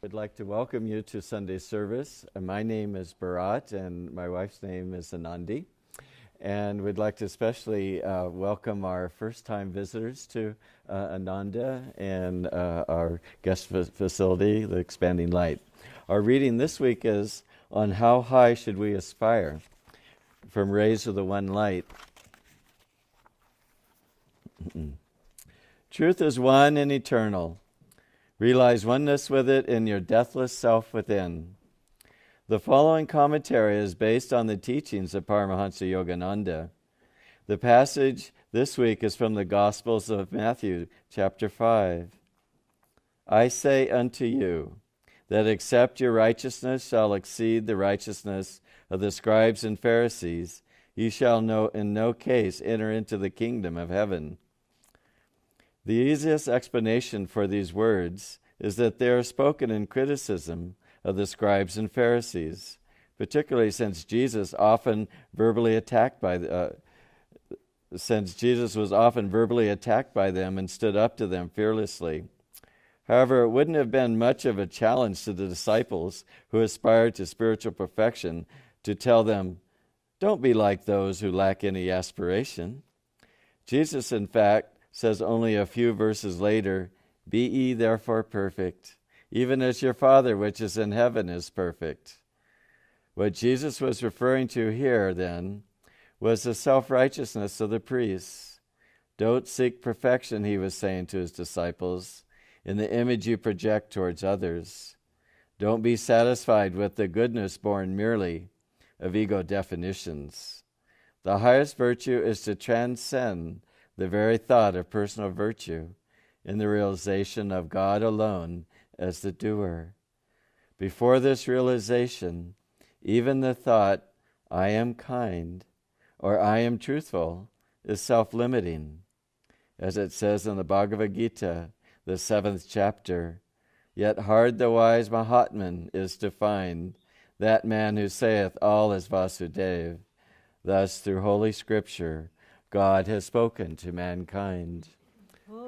I'd like to welcome you to Sunday service. My name is Bharat, and my wife's name is Anandi. And we'd like to especially welcome our first-time visitors to Ananda and our guest facility, the Expanding Light. Our reading this week is on How High Should We Aspire, from Rays of the One Light. Truth is one and eternal. Realize oneness with it in your deathless self within. The following commentary is based on the teachings of Paramahansa Yogananda. The passage this week is from the Gospels of Matthew, chapter 5. I say unto you, that except your righteousness shall exceed the righteousness of the scribes and Pharisees, ye shall in no case enter into the kingdom of heaven. The easiest explanation for these words is that they are spoken in criticism of the scribes and Pharisees, particularly since Jesus was often verbally attacked by them and stood up to them fearlessly. However, it wouldn't have been much of a challenge to the disciples who aspired to spiritual perfection to tell them, don't be like those who lack any aspiration. Jesus, in fact, says only a few verses later, be ye therefore perfect, even as your Father which is in heaven is perfect. What Jesus was referring to here, then, was the self-righteousness of the priests. Don't seek perfection, he was saying to his disciples, in the image you project towards others. Don't be satisfied with the goodness born merely of ego definitions. The highest virtue is to transcend the very thought of personal virtue in the realization of God alone as the doer. Before this realization, even the thought, I am kind, or I am truthful, is self-limiting. As it says in the Bhagavad Gita, the 7th chapter, yet hard the wise Mahatman is to find, that man who saith all is Vasudev. Thus, through Holy Scripture, God has spoken to mankind. Om,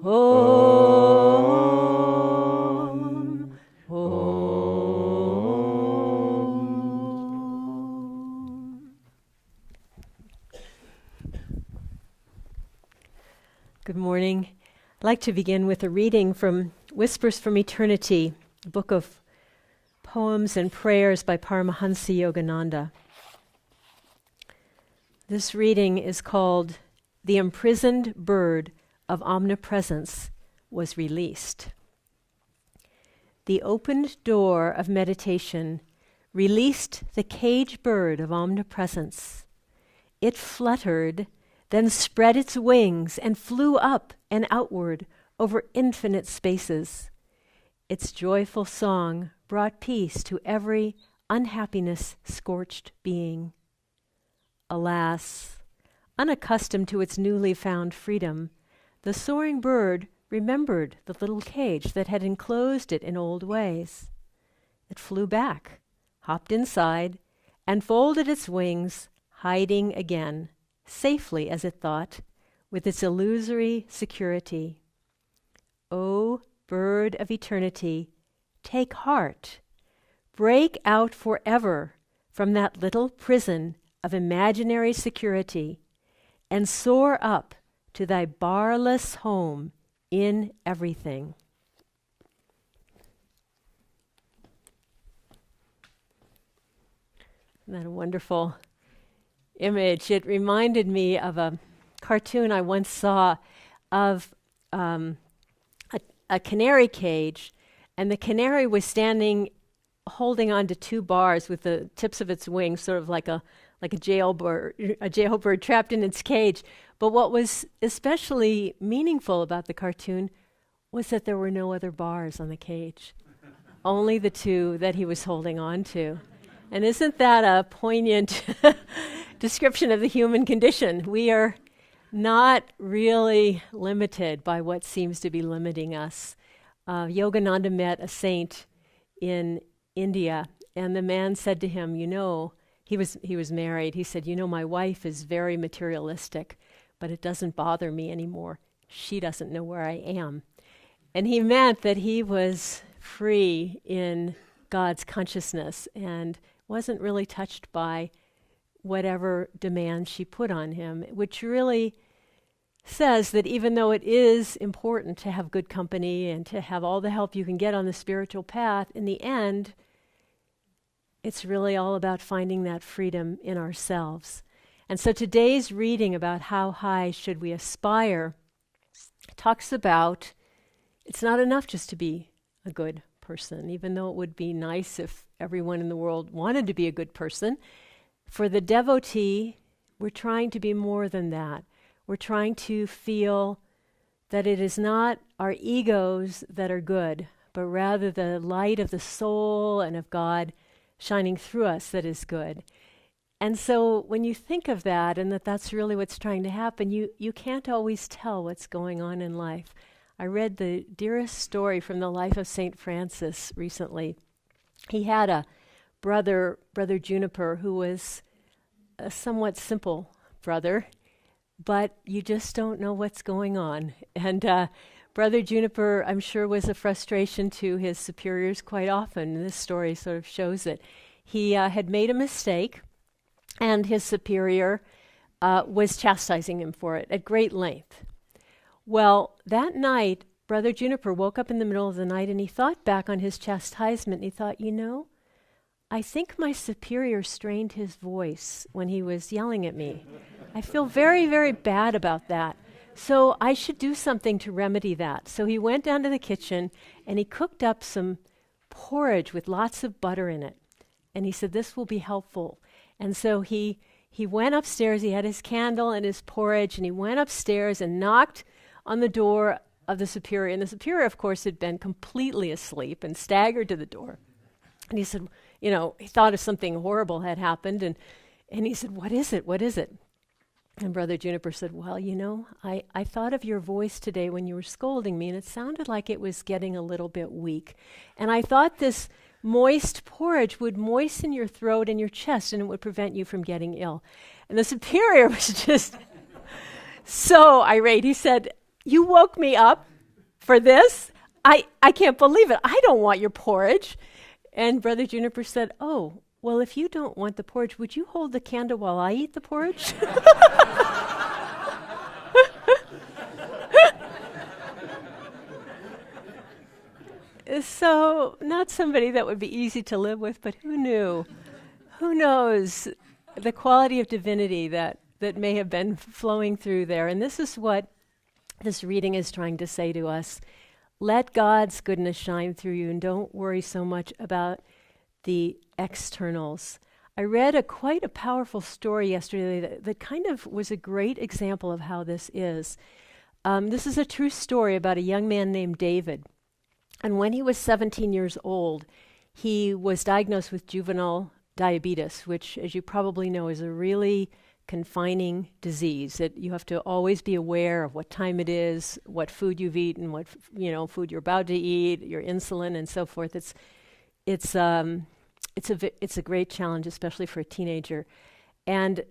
Om, Om. Good morning. I'd like to begin with a reading from Whispers from Eternity, a book of poems and prayers by Paramahansa Yogananda. This reading is called The Imprisoned Bird of Omnipresence Was Released. The opened door of meditation released the cage bird of omnipresence. It fluttered, then spread its wings and flew up and outward over infinite spaces. Its joyful song brought peace to every unhappiness-scorched being. Alas, unaccustomed to its newly found freedom, the soaring bird remembered the little cage that had enclosed it in old ways. It flew back, hopped inside, and folded its wings, hiding again, safely as it thought, with its illusory security. O bird of eternity, take heart. Break out forever from that little prison of imaginary security and soar up to thy barless home in everything. Isn't that a wonderful image? It reminded me of a cartoon I once saw of a canary cage, and the canary was standing holding on to two bars with the tips of its wings, sort of like a jailbird trapped in its cage. But what was especially meaningful about the cartoon was that there were no other bars on the cage, only the two that he was holding on to. And isn't that a poignant description of the human condition? We are not really limited by what seems to be limiting us. Yogananda met a saint in India, and the man said to him, he was married. He said, my wife is very materialistic, but it doesn't bother me anymore. She doesn't know where I am. And he meant that he was free in God's consciousness and wasn't really touched by whatever demands she put on him, which really says that even though it is important to have good company and to have all the help you can get on the spiritual path, in the end, it's really all about finding that freedom in ourselves. And so today's reading about how high should we aspire talks about it's not enough just to be a good person, even though it would be nice if everyone in the world wanted to be a good person. For the devotee, we're trying to be more than that. We're trying to feel that it is not our egos that are good, but rather the light of the soul and of God shining through us that is good. And so when you think of that and that's really what's trying to happen, you can't always tell what's going on in life. I read the dearest story from the life of St. Francis recently. He had a brother Juniper, who was a somewhat simple brother, but you just don't know what's going on. And Brother Juniper, I'm sure, was a frustration to his superiors quite often. This story sort of shows it. He had made a mistake, and his superior was chastising him for it at great length. Well, that night, Brother Juniper woke up in the middle of the night and he thought back on his chastisement. And he thought, I think my superior strained his voice when he was yelling at me. I feel very, very bad about that. So I should do something to remedy that. So he went down to the kitchen and he cooked up some porridge with lots of butter in it. And he said, this will be helpful. And so he went upstairs. He had his candle and his porridge, and he went upstairs and knocked on the door of the superior. And the superior, of course, had been completely asleep and staggered to the door. And he said, he thought if something horrible had happened. And he said, what is it? What is it? And Brother Juniper said, well, I thought of your voice today when you were scolding me, and it sounded like it was getting a little bit weak. And I thought this moist porridge would moisten your throat and your chest, and it would prevent you from getting ill. And the superior was just so irate. He said, you woke me up for this? I can't believe it. I don't want your porridge. And Brother Juniper said, oh, well, if you don't want the porridge, would you hold the candle while I eat the porridge? So, not somebody that would be easy to live with, but who knew? Who knows the quality of divinity that may have been flowing through there. And this is what this reading is trying to say to us. Let God's goodness shine through you, and don't worry so much about the externals. I read quite a powerful story yesterday that kind of was a great example of how this is. This is a true story about a young man named David. And when he was 17 years old, he was diagnosed with juvenile diabetes, which, as you probably know, is a really confining disease. You have to always be aware of what time it is, what food you've eaten, what food you're about to eat, your insulin, and so forth. It's it's a great challenge, especially for a teenager. And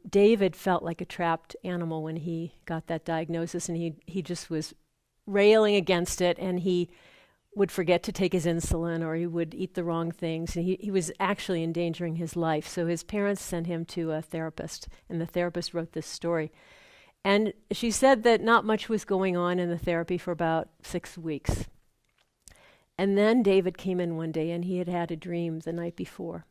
David felt like a trapped animal when he got that diagnosis, and he just was railing against it, and he would forget to take his insulin, or he would eat the wrong things, and he was actually endangering his life. So his parents sent him to a therapist, and the therapist wrote this story. And she said that not much was going on in the therapy for about 6 weeks. And then David came in one day, and he had had a dream the night before.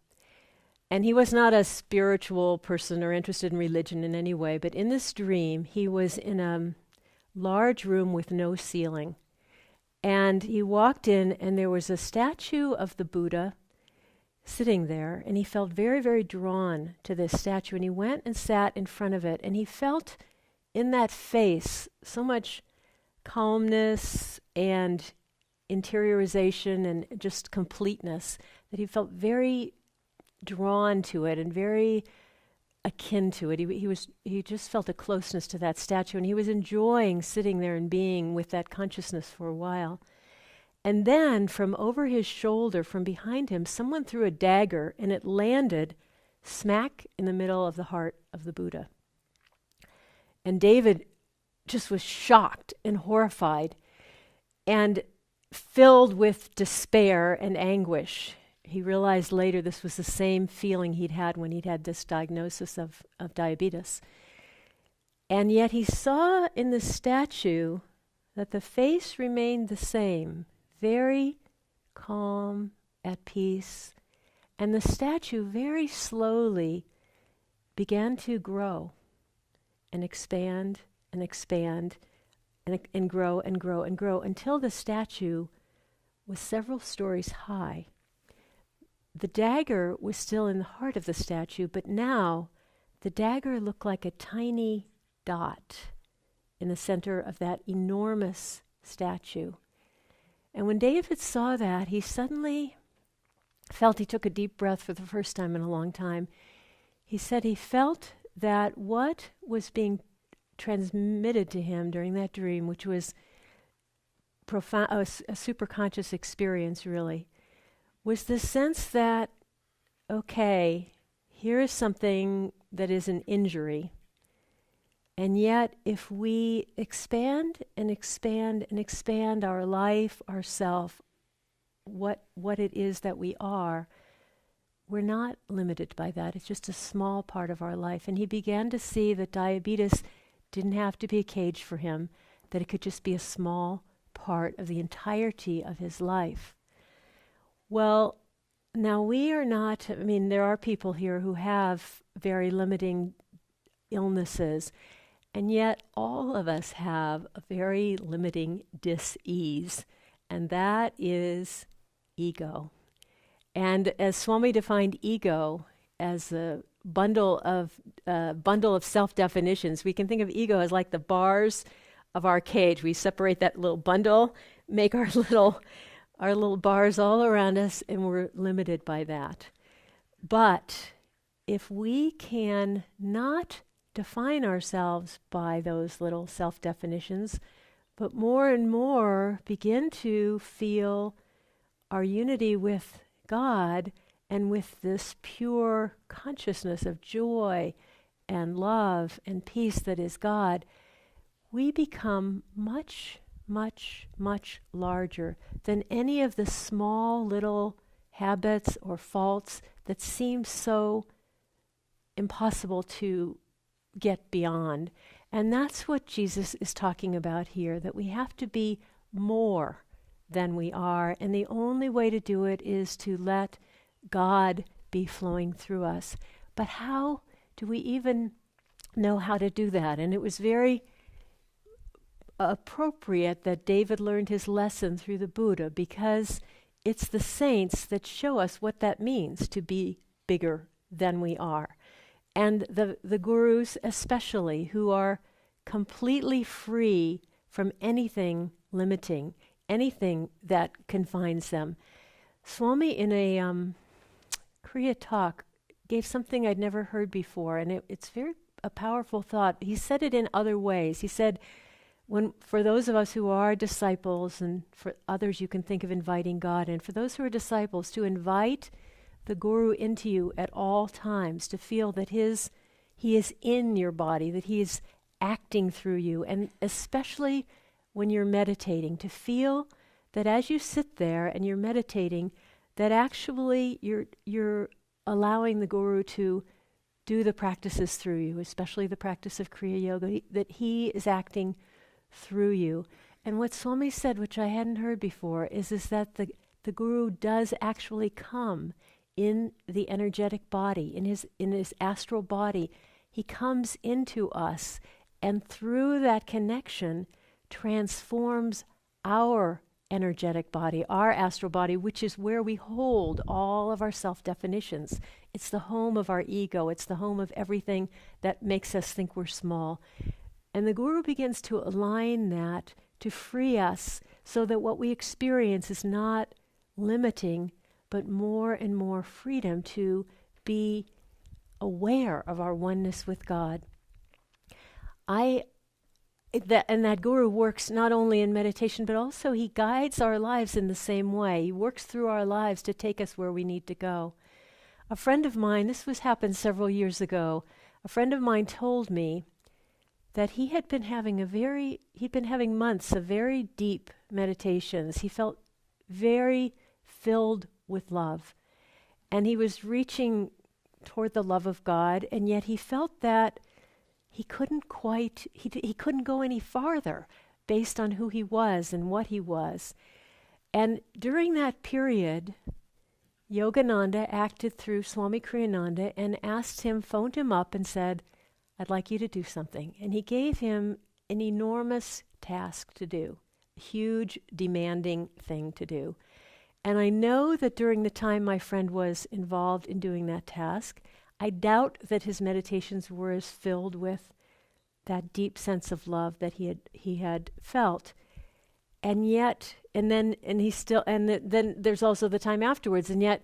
And he was not a spiritual person or interested in religion in any way, but in this dream, he was in a large room with no ceiling. And he walked in, and there was a statue of the Buddha sitting there, and he felt very, very drawn to this statue. And he went and sat in front of it, and he felt in that face so much calmness and interiorization and just completeness that he felt very drawn to it and very akin to it. He just felt a closeness to that statue, and he was enjoying sitting there and being with that consciousness for a while. And then from over his shoulder, from behind him, someone threw a dagger, and it landed smack in the middle of the heart of the Buddha. And David just was shocked and horrified and filled with despair and anguish. He realized later this was the same feeling he'd had when he'd had this diagnosis of diabetes. And yet he saw in the statue that the face remained the same, very calm, at peace. And the statue very slowly began to grow and expand and expand and grow and grow and grow until the statue was several stories high. The dagger was still in the heart of the statue, but now the dagger looked like a tiny dot in the center of that enormous statue. And when David saw that, he suddenly felt, he took a deep breath for the first time in a long time. He said he felt that what was being transmitted to him during that dream, which was profound, a superconscious experience really, was the sense that, okay, here is something that is an injury. And yet, if we expand and expand and expand our life, ourself, what it is that we are, we're not limited by that. It's just a small part of our life. And he began to see that diabetes didn't have to be a cage for him, that it could just be a small part of the entirety of his life. Well, now we are not, there are people here who have very limiting illnesses, and yet all of us have a very limiting dis-ease, and that is ego. And as Swami defined ego as a bundle of self-definitions, we can think of ego as like the bars of our cage. We separate that little bundle, make our little bars all around us, and we're limited by that. But if we can not define ourselves by those little self-definitions, but more and more begin to feel our unity with God and with this pure consciousness of joy and love and peace that is God, we become much, much, much larger than any of the small little habits or faults that seem so impossible to get beyond. And that's what Jesus is talking about here, that we have to be more than we are. And the only way to do it is to let God be flowing through us. But how do we even know how to do that? And it was very appropriate that David learned his lesson through the Buddha, because it's the saints that show us what that means to be bigger than we are. And the gurus especially, who are completely free from anything limiting, anything that confines them. Swami in a Kriya talk gave something I'd never heard before, and it's very a powerful thought. He said it in other ways. He said, for those of us who are disciples, and for others you can think of inviting God in, for those who are disciples, to invite the Guru into you at all times, to feel that he is in your body, that he is acting through you, and especially when you're meditating, to feel that as you sit there and you're meditating, that actually you're allowing the Guru to do the practices through you, especially the practice of Kriya Yoga, that he is acting through you. And what Swami said, which I hadn't heard before, is that the Guru does actually come in the energetic body, in his astral body. He comes into us, and through that connection transforms our energetic body, our astral body, which is where we hold all of our self-definitions. It's the home of our ego. It's the home of everything that makes us think we're small. And the Guru begins to align that to free us so that what we experience is not limiting, but more and more freedom to be aware of our oneness with God. That Guru works not only in meditation, but also he guides our lives in the same way. He works through our lives to take us where we need to go. A friend of mine, happened several years ago, a friend of mine told me that he had been having months of very deep meditations. He felt very filled with love. And he was reaching toward the love of God, and yet he felt that he couldn't go any farther based on who he was and what he was. And during that period, Yogananda acted through Swami Kriyananda and phoned him up and said, "I'd like you to do something." And he gave him an enormous task to do, a huge, demanding thing to do. And I know that during the time my friend was involved in doing that task, I doubt that his meditations were as filled with that deep sense of love that he had felt. And yet, then there's also the time afterwards, and yet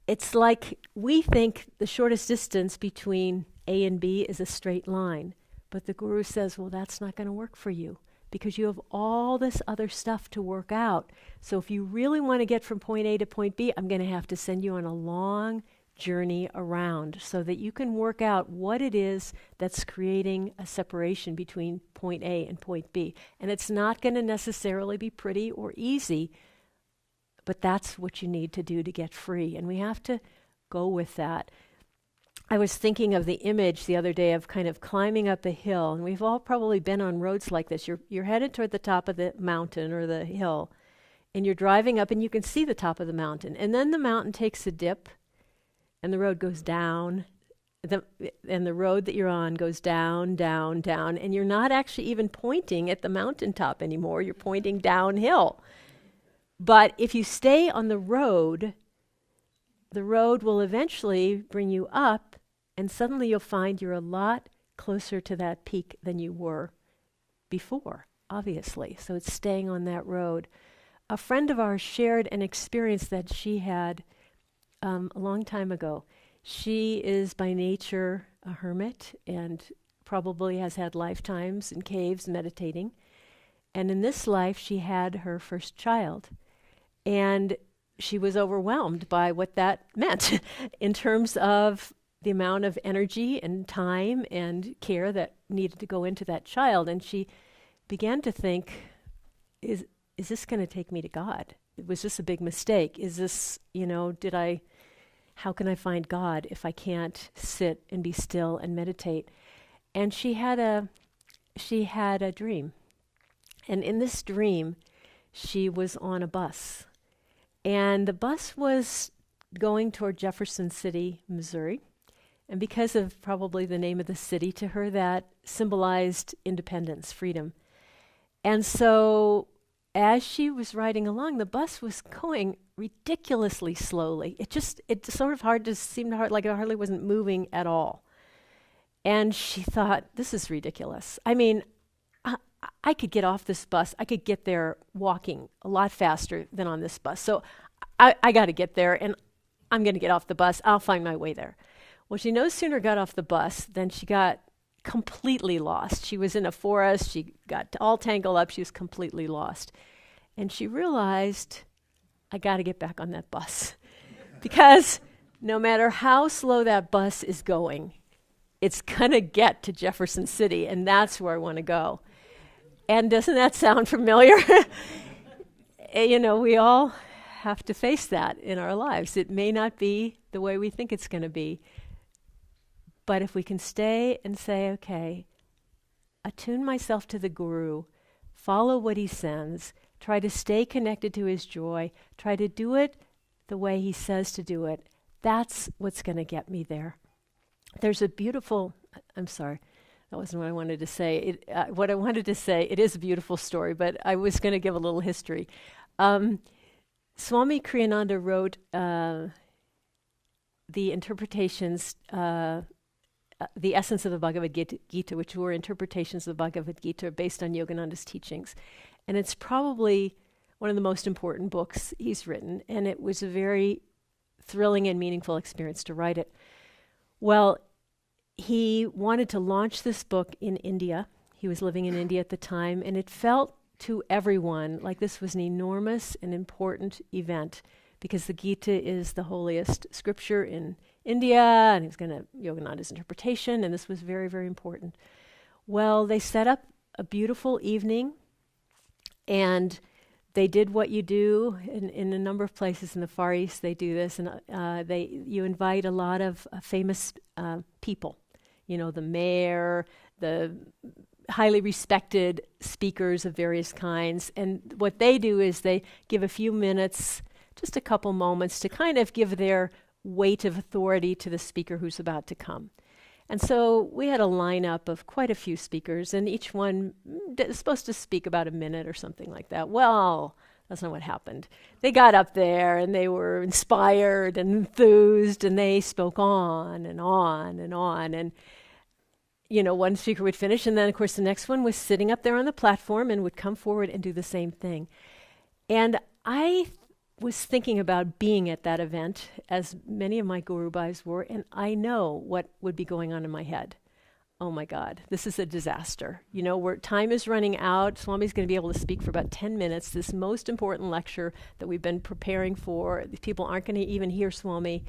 it's like we think the shortest distance between A and B is a straight line, but the Guru says, well, that's not going to work for you because you have all this other stuff to work out. So if you really want to get from point A to point B, I'm going to have to send you on a long journey around so that you can work out what it is that's creating a separation between point A and point B. And it's not going to necessarily be pretty or easy, but that's what you need to do to get free. And we have to go with that. I was thinking of the image the other day of kind of climbing up a hill, and we've all probably been on roads like this. You're headed toward the top of the mountain or the hill, and you're driving up and you can see the top of the mountain. And then the mountain takes a dip and the road goes down, and the road that you're on goes down, down, down, and you're not actually even pointing at the mountaintop anymore. You're pointing downhill. But if you stay on the road will eventually bring you up, and suddenly you'll find you're a lot closer to that peak than you were before, obviously. So it's staying on that road. A friend of ours shared an experience that she had a long time ago. She is by nature a hermit and probably has had lifetimes in caves meditating. And in this life, she had her first child. And she was overwhelmed by what that meant in terms of the amount of energy and time and care that needed to go into that child. And she began to think, is this going to take me to God? Was this a big mistake? Is this, how can I find God if I can't sit and be still and meditate? And she had a dream. And in this dream, she was on a bus. And the bus was going toward Jefferson City, Missouri. And because of probably the name of the city, to her that symbolized independence, freedom. And so as she was riding along, the bus was going ridiculously slowly. It's sort of seemed like it hardly wasn't moving at all. And she thought, this is ridiculous. I mean, I could get off this bus. I could get there walking a lot faster than on this bus. So I got to get there, and I'm going to get off the bus. I'll find my way there. Well, she no sooner got off the bus than she got completely lost. She was in a forest. She got all tangled up. She was completely lost. And she realized, I got to get back on that bus. Because no matter how slow that bus is going, it's going to get to Jefferson City, and that's where I want to go. And doesn't that sound familiar? We all have to face that in our lives. It may not be the way we think it's going to be. But if we can stay and say, okay, attune myself to the Guru, follow what he sends, try to stay connected to his joy, try to do it the way he says to do it, that's what's going to get me there. There's a beautiful, I'm sorry, that wasn't what I wanted to say. What I wanted to say, it is a beautiful story, but I was going to give a little history. Swami Kriyananda wrote the interpretations, the essence of the Bhagavad Gita, which were interpretations of the Bhagavad Gita based on Yogananda's teachings. And it's probably one of the most important books he's written, and it was a very thrilling and meaningful experience to write it. Well, he wanted to launch this book in India. He was living in India at the time, and it felt to everyone like this was an enormous and important event because the Gita is the holiest scripture in India, and he was going to Yogananda's interpretation, and this was very, very important. Well, they set up a beautiful evening, and they did what you do in a number of places in the Far East. They do this, and you invite a lot of famous people. The mayor, the highly respected speakers of various kinds. And what they do is they give a few minutes, just a couple moments, to kind of give their weight of authority to the speaker who's about to come. And so we had a lineup of quite a few speakers, and each one is supposed to speak about a minute or something like that. Well, that's not what happened. They got up there, and they were inspired and enthused, and they spoke on and on and on. And, one speaker would finish, and then, of course, the next one was sitting up there on the platform and would come forward and do the same thing. And I was thinking about being at that event, as many of my Guru Bhais were, and I know what would be going on in my head. Oh my God, this is a disaster. Where time is running out. Swami's going to be able to speak for about 10 minutes, this most important lecture that we've been preparing for. These people aren't going to even hear Swami.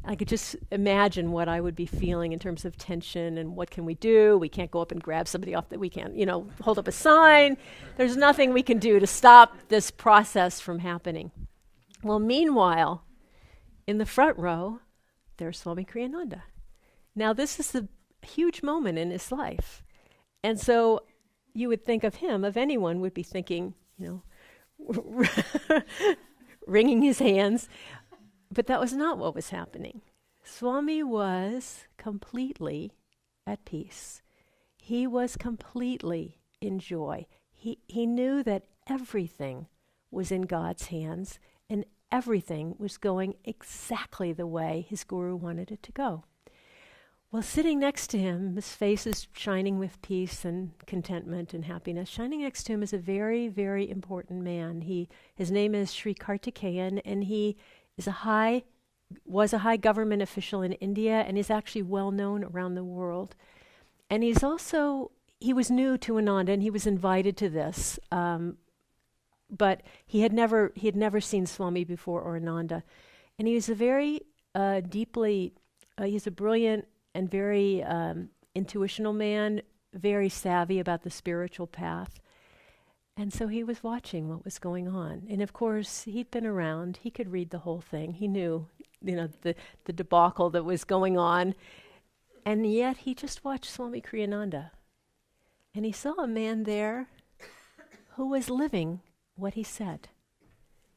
I could just imagine what I would be feeling in terms of tension and what can we do? We can't go up and grab somebody off that we can't, hold up a sign. There's nothing we can do to stop this process from happening. Well, meanwhile, in the front row, there's Swami Kriyananda. Now, this is a huge moment in his life. And so you would think of him, of anyone would be thinking, wringing his hands. But that was not what was happening. Swami was completely at peace. He was completely in joy. He knew that everything was in God's hands, and everything was going exactly the way his guru wanted it to go. Well, sitting next to him, his face is shining with peace and contentment and happiness. Shining next to him is a very, very important man. His name is Sri Kartikeyan, and he is was a high government official in India, and is actually well known around the world. And he was new to Ananda, and he was invited to this. But he had never seen Swami before or Ananda. And he was a very he's a brilliant and very intuitional man, very savvy about the spiritual path. And so he was watching what was going on. And of course, he'd been around. He could read the whole thing. He knew, the debacle that was going on. And yet he just watched Swami Kriyananda. And he saw a man there who was living what he said.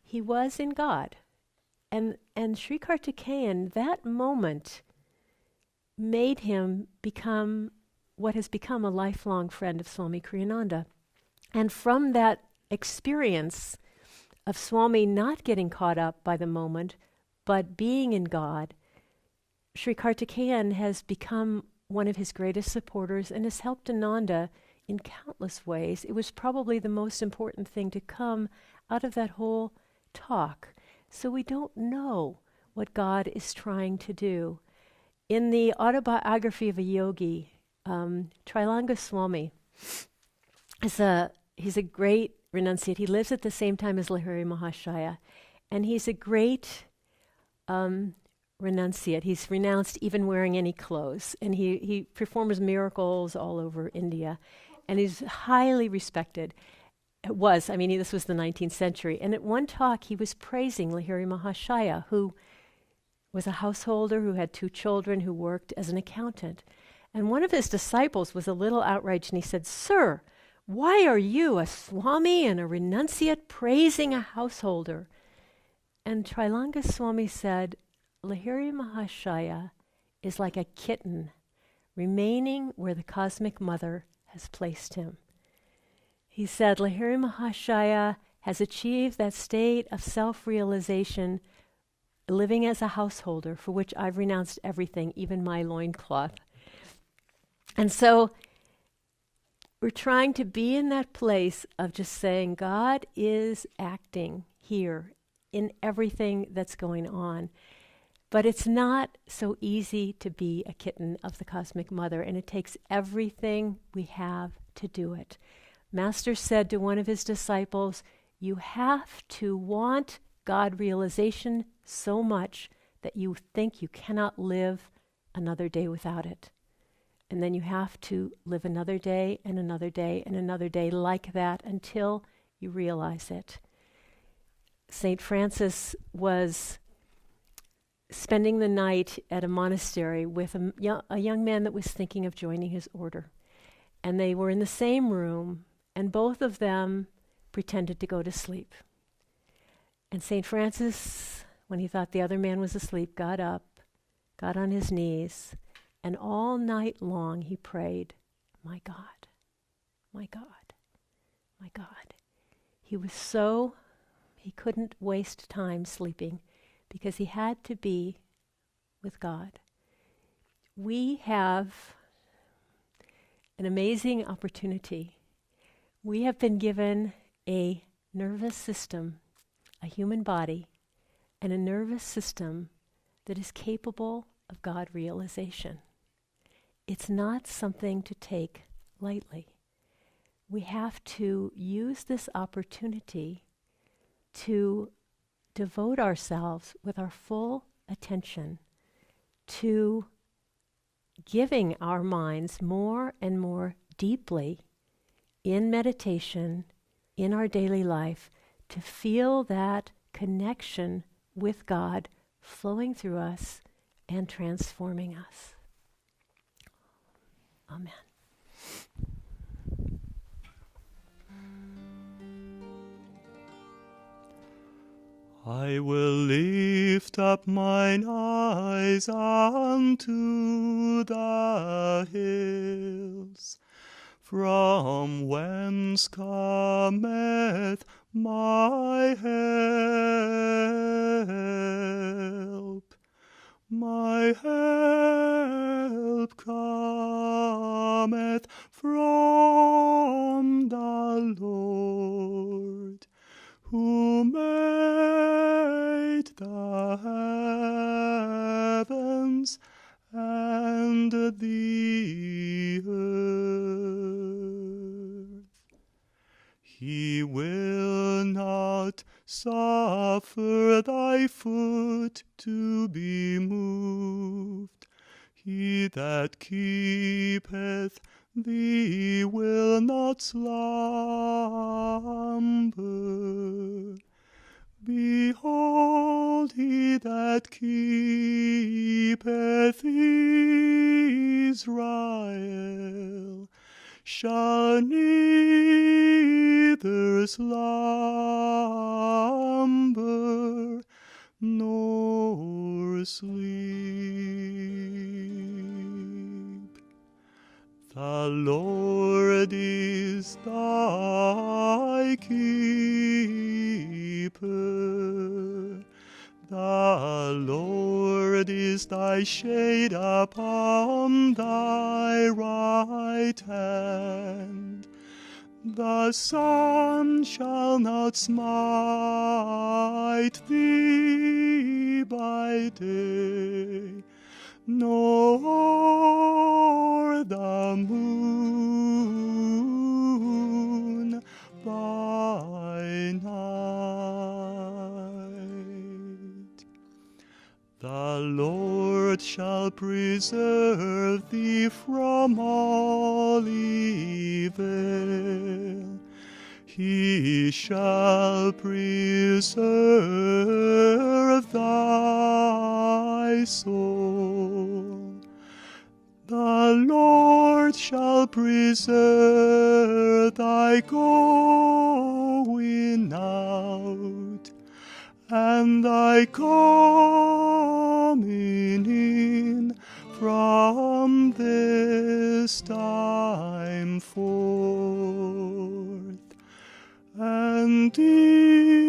He was in God. And Sri Kartikeyan, that moment, made him become what has become a lifelong friend of Swami Kriyananda. And from that experience of Swami not getting caught up by the moment, but being in God, Sri Kartikeyan has become one of his greatest supporters and has helped Ananda in countless ways. It was probably the most important thing to come out of that whole talk. So we don't know what God is trying to do. In the autobiography of a yogi, Trilanga Swami he's a great renunciate. He lives at the same time as Lahiri Mahashaya. And he's a great renunciate. He's renounced even wearing any clothes. And he performs miracles all over India. And he's highly respected. It was, this was the 19th century. And at one talk, he was praising Lahiri Mahashaya, who was a householder, who had 2 children, who worked as an accountant. And one of his disciples was a little outraged, and he said, "Sir, why are you, a Swami and a renunciate, praising a householder?" And Trilanga Swami said, "Lahiri Mahashaya is like a kitten remaining where the cosmic mother has placed him." He said, Lahiri Mahashaya has achieved that state of self-realization living as a householder, for which I've renounced everything, even my loincloth. And so we're trying to be in that place of just saying, God is acting here in everything that's going on. But it's not so easy to be a kitten of the cosmic mother, and it takes everything we have to do it. Master said to one of his disciples, you have to want God realization so much that you think you cannot live another day without it. And then you have to live another day and another day and another day like that until you realize it. St. Francis was spending the night at a monastery with a young man that was thinking of joining his order. And they were in the same room, and both of them pretended to go to sleep. And St. Francis, when he thought the other man was asleep, got up, got on his knees, and all night long he prayed, my God, my God, my God. He couldn't waste time sleeping because he had to be with God. We have an amazing opportunity. We have been given a nervous system, a human body, and a nervous system that is capable of God realization. It's not something to take lightly. We have to use this opportunity to devote ourselves with our full attention to giving our minds more and more deeply in meditation, in our daily life, to feel that connection with God flowing through us and transforming us. Amen. I will lift up mine eyes unto the hills, from whence cometh my help. My help cometh from the Lord, who made the heavens and the earth. He will not suffer thy foot to be moved. He that keepeth thee will not slumber. Behold, he that keepeth Israel shall neither slumber nor sleep. The Lord is thy keeper. The Lord is thy shade upon thy right hand. The sun shall not smite thee by day, nor the moon by night. The Lord shall preserve thee from all evil. He shall preserve thy soul. The Lord shall preserve thy going out and thy coming in from this time forth, and even